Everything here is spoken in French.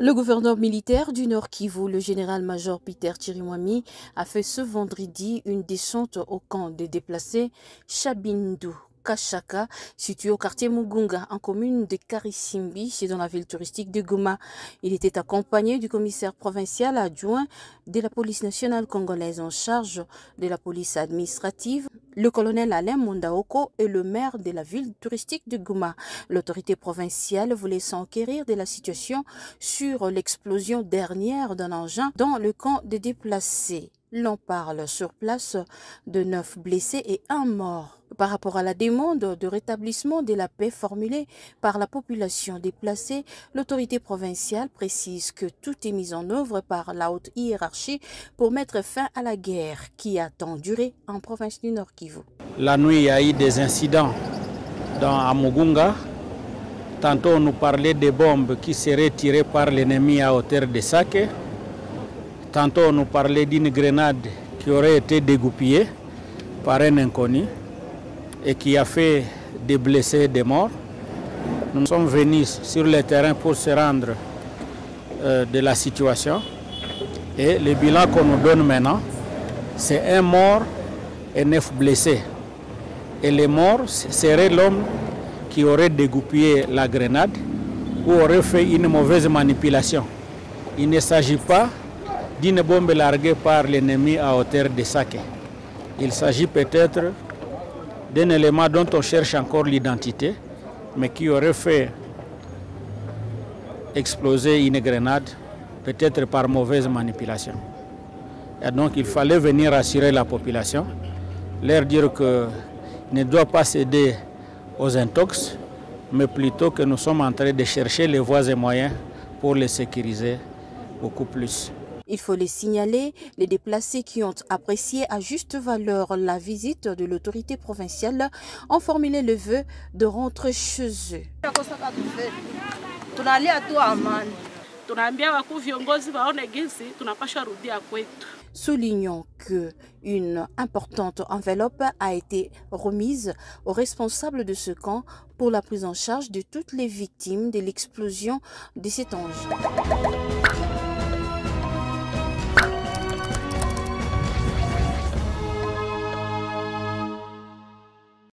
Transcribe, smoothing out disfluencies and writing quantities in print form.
Le gouverneur militaire du Nord Kivu, le général-major Peter Chirimwami, a fait ce vendredi une descente au camp des déplacés Chabindu Kashaka, situé au quartier Mugunga, en commune de Karisimbi, c'est dans la ville touristique de Goma. Il était accompagné du commissaire provincial adjoint de la police nationale congolaise en charge de la police administrative, le colonel Alain Mondaoko et le maire de la ville touristique de Goma. L'autorité provinciale voulait s'enquérir de la situation sur l'explosion dernière d'un engin dans le camp des déplacés. L'on parle sur place de 9 blessés et 1 mort. Par rapport à la demande de rétablissement de la paix formulée par la population déplacée, l'autorité provinciale précise que tout est mis en œuvre par la haute hiérarchie pour mettre fin à la guerre qui a tant duré en province du Nord Kivu. La nuit, il y a eu des incidents à Mugunga. Tantôt, on nous parlait des bombes qui seraient tirées par l'ennemi à hauteur de Sake. Tantôt, on nous parlait d'une grenade qui aurait été dégoupillée par un inconnu et qui a fait des blessés et des morts. Nous sommes venus sur le terrain pour se rendre de la situation. Et le bilan qu'on nous donne maintenant, c'est 1 mort et 9 blessés. Et les morts seraient l'homme qui aurait dégoupillé la grenade ou aurait fait une mauvaise manipulation. Il ne s'agit pas d'une bombe larguée par l'ennemi à hauteur de Sake. Il s'agit peut-être d'un élément dont on cherche encore l'identité, mais qui aurait fait exploser une grenade, peut-être par mauvaise manipulation. Et donc il fallait venir rassurer la population, leur dire que ne doit pas céder aux intox, mais plutôt que nous sommes en train de chercher les voies et moyens pour les sécuriser beaucoup plus. Il faut les signaler, les déplacés qui ont apprécié à juste valeur la visite de l'autorité provinciale ont formulé le vœu de rentrer chez eux. Soulignons qu'une importante enveloppe a été remise aux responsables de ce camp pour la prise en charge de toutes les victimes de l'explosion de cet engin.